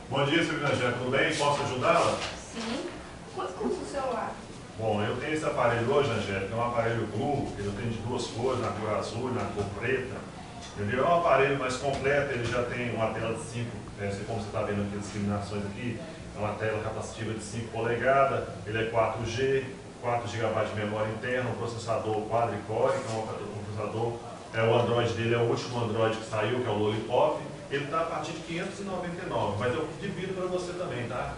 Bom dia, senhorita Angélica, tudo bem? Posso ajudá-la? Sim. Quanto custa o celular? Bom, eu tenho esse aparelho hoje, Angélica, é um aparelho Blue, ele tem de duas cores, na cor azul e na cor preta. Entendeu? É um aparelho mais completo, ele já tem uma tela de 5, como você está vendo aqui, as discriminações aqui, é uma tela capacitiva de 5 polegadas, ele é 4G, 4 GB de memória interna, um processador quadricore, que é um processador, o Android dele é o último Android que saiu, que é o Lollipop. Ele está a partir de 599, mas eu divido para você também, tá?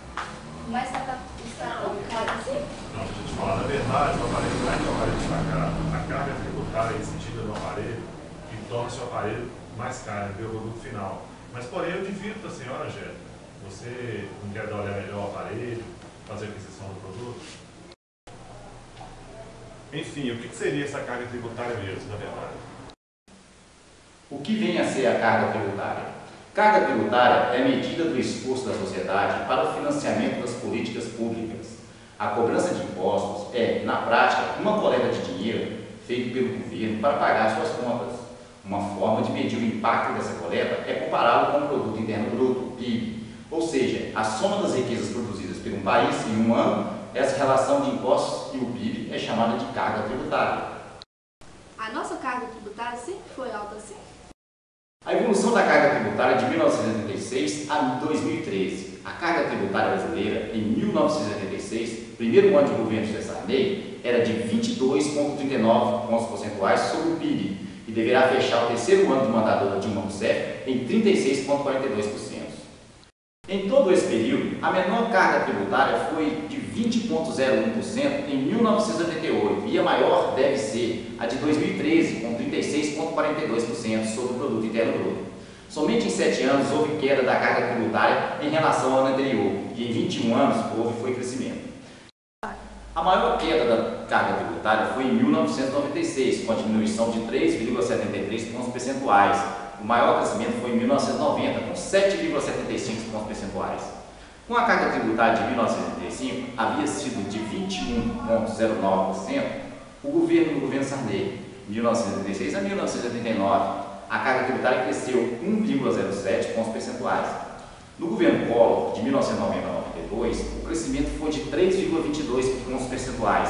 Mas está tão caro assim? Não, deixa eu te falar, na verdade, o aparelho não é que o aparelho está caro. A carga tributária incidida no aparelho que torna o seu aparelho mais caro, o produto final. Mas, porém, eu divido para a senhora, Angélica. Você não quer dar uma olhada melhor ao aparelho, fazer a aquisição do produto? Enfim, o que seria essa carga tributária mesmo, na verdade? O que vem a ser a carga tributária? Carga tributária é a medida do esforço da sociedade para o financiamento das políticas públicas. A cobrança de impostos é, na prática, uma coleta de dinheiro feita pelo governo para pagar suas contas. Uma forma de medir o impacto dessa coleta é compará-lo com o Produto Interno Bruto, PIB, ou seja, a soma das riquezas produzidas por um país em um ano. Essa relação de impostos e o PIB é chamada de carga tributária. A nossa carga tributária sempre foi alta assim? A evolução da carga tributária de 1986 a 2013. A carga tributária brasileira, em 1986, primeiro ano de governo de Sarney, era de 22,39 pontos percentuais sobre o PIB e deverá fechar o terceiro ano de mandato da Dilma Rousseff em 36,42%. Em todo esse período, a menor carga tributária foi de 20,01% em 1988 e a maior deve ser a de 2013, com 36,42% sobre o Produto Interno Bruto. Somente em 7 anos houve queda da carga tributária em relação ao ano anterior e em 21 anos foi crescimento. A maior queda da carga tributária foi em 1996, com a diminuição de 3,73 pontos percentuais. O maior crescimento foi em 1990, com 7,75 pontos percentuais. Com a carga tributária de 1985, havia sido de 21,09%, o governo Sarney, de 1986 a 1989, a carga tributária cresceu 1,07 pontos percentuais. No governo Collor, de 1990 a 1992, o crescimento foi de 3,22 pontos percentuais.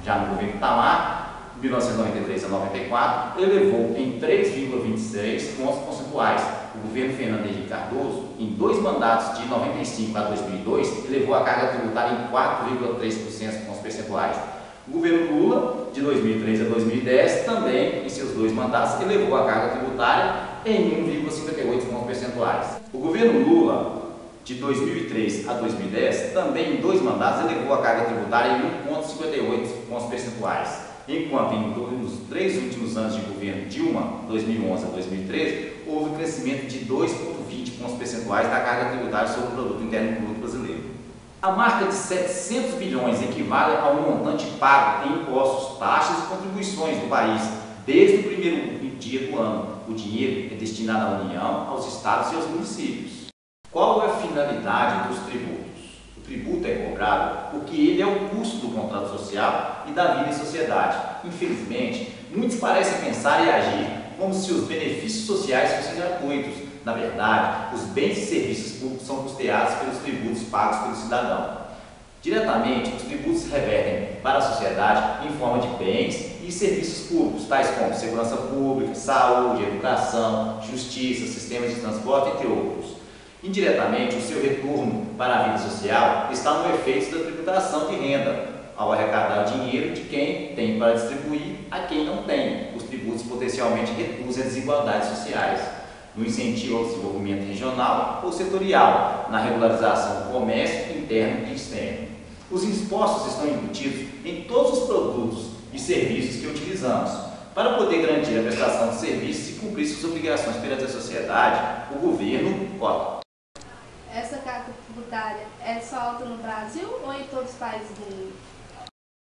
Já no governo Itamar, de 1993 a 1994, elevou em 3,26 pontos percentuais. O governo Fernando Henrique Cardoso, em 2 mandatos de 1995 a 2002, elevou a carga tributária em 4,3% pontos percentuais. O governo Lula, de 2003 a 2010, também, em seus 2 mandatos, elevou a carga tributária em 1,58 pontos percentuais. O governo Lula, de 2003 a 2010, também em 2 mandatos, elevou a carga tributária em 1,58 pontos percentuais. Enquanto nos 3 últimos anos de governo Dilma, 2011 a 2013, houve crescimento de 2,20 pontos percentuais da carga tributária sobre o Produto Interno Bruto brasileiro. A marca de 700 bilhões equivale ao montante pago em impostos, taxas e contribuições do país desde o primeiro dia do ano. O dinheiro é destinado à União, aos estados e aos municípios. Qual é a finalidade dos tributos? O tributo é cobrado porque ele é o custo do contrato social e da vida em sociedade. Infelizmente, muitos parecem pensar e agir como se os benefícios sociais fossem gratuitos. Na verdade, os bens e serviços públicos são custeados pelos tributos pagos pelo cidadão. Diretamente, os tributos se revertem para a sociedade em forma de bens e serviços públicos, tais como segurança pública, saúde, educação, justiça, sistemas de transporte, entre outros. Indiretamente, o seu retorno para a vida social está no efeito da tributação de renda, ao arrecadar o dinheiro de quem tem para distribuir a quem não tem. Os tributos potencialmente reduzem as desigualdades sociais, no incentivo ao desenvolvimento regional ou setorial, na regularização do comércio interno e externo. Os impostos estão embutidos em todos os produtos e serviços que utilizamos. Para poder garantir a prestação de serviços e cumprir suas obrigações perante a sociedade, o governo cota. Essa carga tributária é só alta no Brasil ou em todos os países do mundo?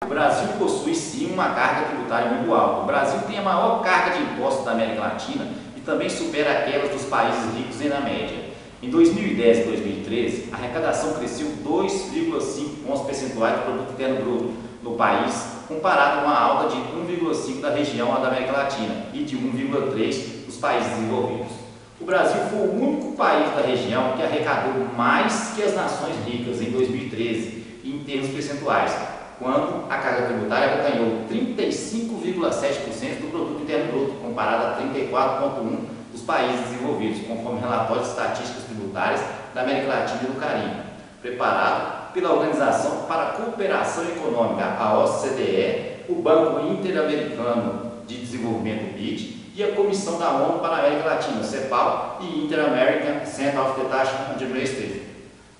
O Brasil possui sim uma carga tributária muito alta. O Brasil tem a maior carga de impostos da América Latina e também supera aquelas dos países ricos na média. Em 2010 e 2013, a arrecadação cresceu 2,5 pontos percentuais do Produto Interno Bruto no país, comparado com a alta de 1,5 da região da América Latina e de 1,3 dos países desenvolvidos. O Brasil foi o único país da região que arrecadou mais que as nações ricas em 2013, em termos percentuais, quando a carga tributária ganhou 35,7% do produto interno bruto, comparado a 34,1% dos países desenvolvidos, conforme relatório de estatísticas tributárias da América Latina e do Caribe, preparado pela Organização para a Cooperação Econômica, a OCDE, o Banco Interamericano de Desenvolvimento, BID, e a Comissão da ONU para a América Latina, CEPAL, e Inter-American Center of Detachment Administrative,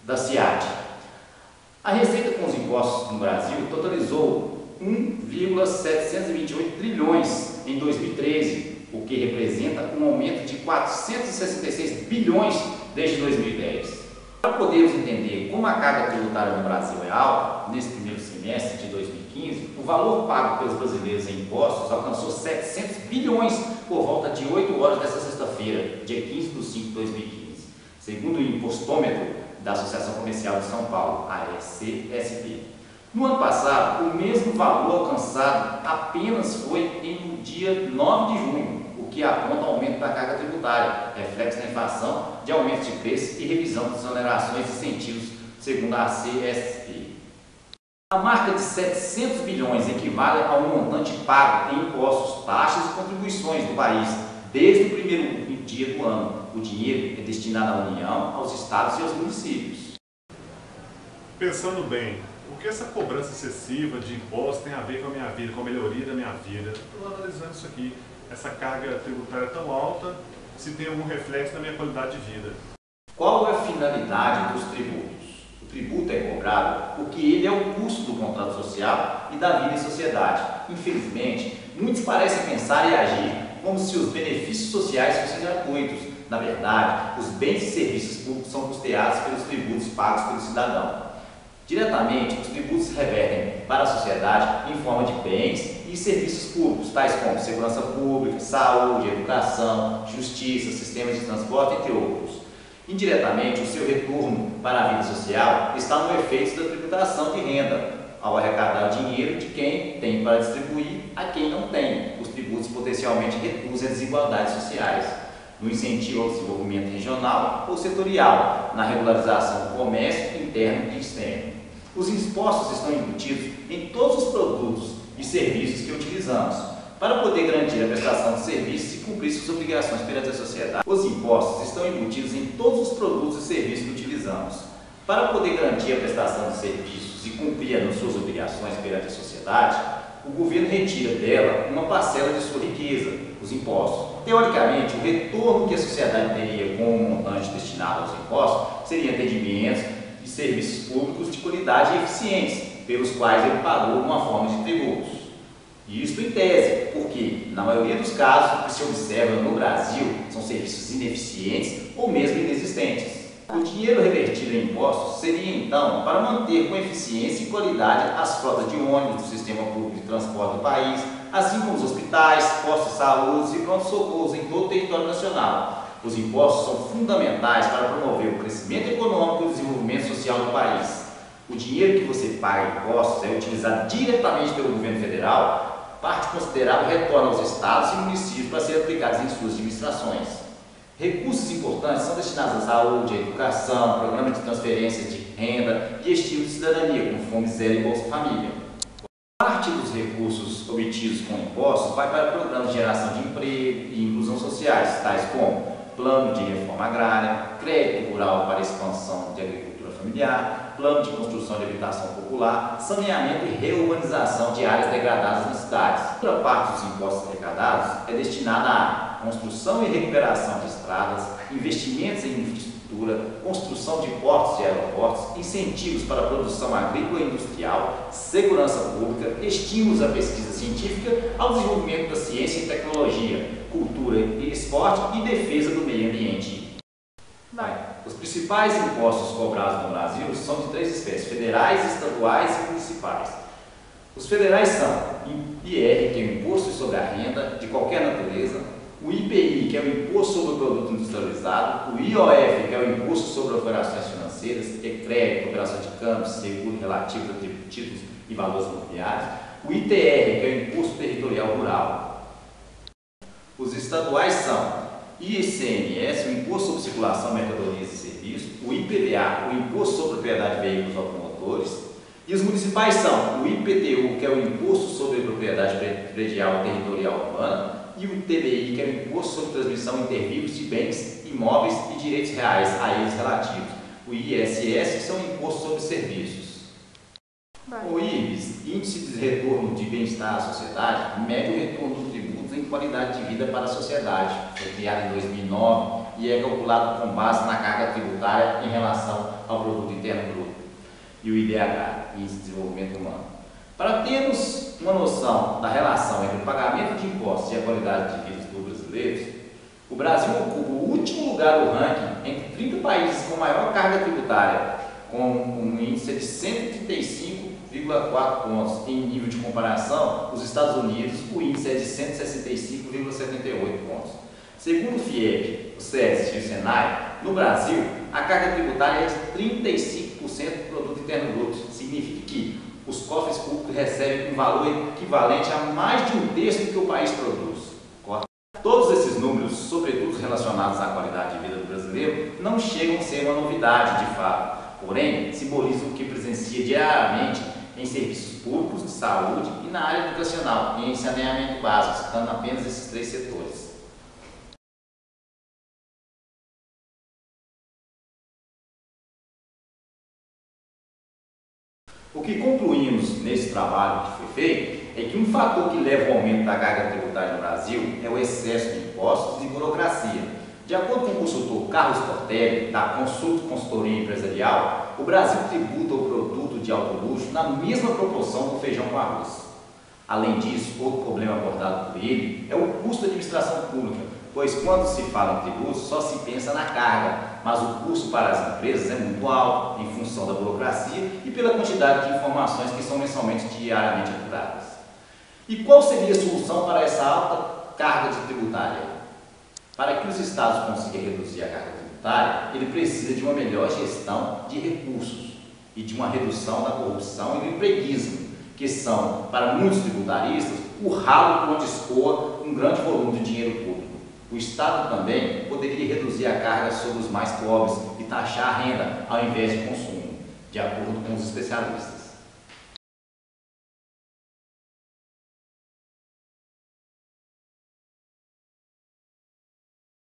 da CIAT. A receita com os impostos no Brasil totalizou 1,728 trilhões em 2013, o que representa um aumento de 466 bilhões desde 2010. Para podermos entender como a carga tributária no Brasil é alta, nesse primeiro semestre de 2015, o valor pago pelos brasileiros em impostos alcançou 700 bilhões por volta de 8 horas desta sexta-feira, dia 15 de 5 de 2015, segundo o impostômetro da Associação Comercial de São Paulo, ASCSP. No ano passado, o mesmo valor alcançado apenas foi no dia 9 de junho, o que aponta aumento da carga tributária, reflexo da inflação, de aumento de preços e revisão de exonerações e incentivos, segundo a ASCSP. A marca de 700 bilhões equivale ao montante pago em impostos, taxas e contribuições do país desde o primeiro dia do ano. O dinheiro é destinado à União, aos estados e aos municípios. Pensando bem, o que essa cobrança excessiva de impostos tem a ver com a minha vida, com a melhoria da minha vida? Estou analisando isso aqui. Essa carga tributária é tão alta, se tem algum reflexo na minha qualidade de vida. Qual é a finalidade dos tributos? O tributo é cobrado porque ele é o custo do contrato social e da vida em sociedade. Infelizmente, muitos parecem pensar e agir como se os benefícios sociais fossem gratuitos. Na verdade, os bens e serviços públicos são custeados pelos tributos pagos pelo cidadão. Diretamente, os tributos revertem para a sociedade em forma de bens e serviços públicos, tais como segurança pública, saúde, educação, justiça, sistemas de transporte, entre outros. Indiretamente, o seu retorno para a vida social está no efeito da tributação de renda, ao arrecadar o dinheiro de quem tem para distribuir a quem não tem. Os tributos potencialmente reduzem as desigualdades sociais, no incentivo ao desenvolvimento regional ou setorial, na regularização do comércio interno e externo. Os impostos estão embutidos em todos os produtos e serviços que utilizamos, para poder garantir a prestação de serviços e cumprir suas obrigações perante a sociedade. Os impostos estão embutidos em todos os produtos e serviços que utilizamos, para poder garantir a prestação de serviços e cumprir as suas obrigações perante a sociedade. O governo retira dela uma parcela de sua riqueza, os impostos. Teoricamente, o retorno que a sociedade teria com o montante destinado aos impostos seria atendimentos e serviços públicos de qualidade e eficientes, pelos quais ele pagou uma forma de tributos. Isto em tese, porque, na maioria dos casos, o que se observa no Brasil são serviços ineficientes ou mesmo inexistentes. O dinheiro revertido em impostos seria, então, para manter com eficiência e qualidade as frotas de ônibus do sistema público de transporte do país, assim como os hospitais, postos de saúde e pronto-socorros em todo o território nacional. Os impostos são fundamentais para promover o crescimento econômico e o desenvolvimento social do país. O dinheiro que você paga em impostos é utilizado diretamente pelo governo federal, parte considerável retorna aos estados e municípios para serem aplicados em suas administrações. Recursos importantes são destinados à saúde, à educação, programas de transferências de renda e estilo de cidadania, como Fome Zero e Bolsa Família. Parte dos recursos obtidos com impostos vai para programas de geração de emprego e inclusão sociais, tais como Plano de Reforma Agrária, Crédito Rural para Expansão de Agricultura Familiar, Plano de Construção de Habitação Popular, Saneamento e Reurbanização de áreas degradadas nas cidades. Outra parte dos impostos arrecadados é destinada à construção e recuperação de estradas, investimentos em infraestrutura, construção de portos e aeroportos, incentivos para a produção agrícola e industrial, segurança pública, estímulos à pesquisa científica, ao desenvolvimento da ciência e tecnologia, cultura e esporte e defesa do meio ambiente. Os principais impostos cobrados no Brasil são de três espécies: federais, estaduais e municipais. Os federais são o IR, que é o Imposto sobre a Renda de qualquer natureza, o IPI, que é o Imposto sobre o Produto Industrializado, o IOF, que é o Imposto sobre Operações Financeiras, que é crédito, operação de câmbio, seguro relativo a títulos e valores imobiliários, o ITR, que é o Imposto Territorial Rural. Os estaduais são ICMS, o Imposto sobre Circulação, Mercadorias e Serviços, o IPVA, o Imposto sobre Propriedade de Veículos Automotores, e os municipais são o IPTU, que é o Imposto sobre Propriedade Predial e Territorial Urbana, e o ITBI, que é o Imposto sobre Transmissão Intervivos de Bens, Imóveis e Direitos Reais a eles relativos. O ISS são impostos sobre serviços. O IBS, Índice de Retorno de Bem-Estar à Sociedade, mede o retorno dos tributos em qualidade de vida para a sociedade. Foi criado em 2009 e é calculado com base na carga tributária em relação ao Produto Interno Bruto. E o IDH, Índice de Desenvolvimento Humano. Para termos uma noção da relação entre o pagamento de impostos e a qualidade de vida dos brasileiros, o Brasil ocupa o último lugar do ranking entre 30 países com maior carga tributária, com um índice de 135,4 pontos. Em nível de comparação, os Estados Unidos, o índice é de 165,78 pontos. Segundo o FIEP, o SESC e o SENAI, no Brasil, a carga tributária é de 35% do Produto Interno Bruto. Significa que os cofres públicos recebem um valor equivalente a mais de um terço do que o país produz. Todos esses números, sobretudo relacionados à qualidade de vida do brasileiro, não chegam a ser uma novidade de fato, porém simbolizam o que presencia diariamente em serviços públicos de saúde e na área educacional e em saneamento básico, citando apenas esses 3 setores. O que concluímos nesse trabalho que foi feito é que um fator que leva ao aumento da carga tributária no Brasil é o excesso de impostos e burocracia. De acordo com o consultor Carlos Tortelli, da Consultoria Empresarial, o Brasil tributa o produto de alto luxo na mesma proporção do feijão com arroz. Além disso, outro problema abordado por ele é o custo da administração pública, pois quando se fala em tributos só se pensa na carga, mas o custo para as empresas é muito alto em função da burocracia e pela quantidade de informações que são mensalmente e diariamente apuradas. E qual seria a solução para essa alta carga tributária? Para que os estados consigam reduzir a carga tributária, ele precisa de uma melhor gestão de recursos e de uma redução da corrupção e do empreguismo, que são, para muitos tributaristas, o ralo por onde escoa um grande volume de dinheiro público. O Estado também poderia reduzir a carga sobre os mais pobres e taxar a renda ao invés de consumo, de acordo com os especialistas.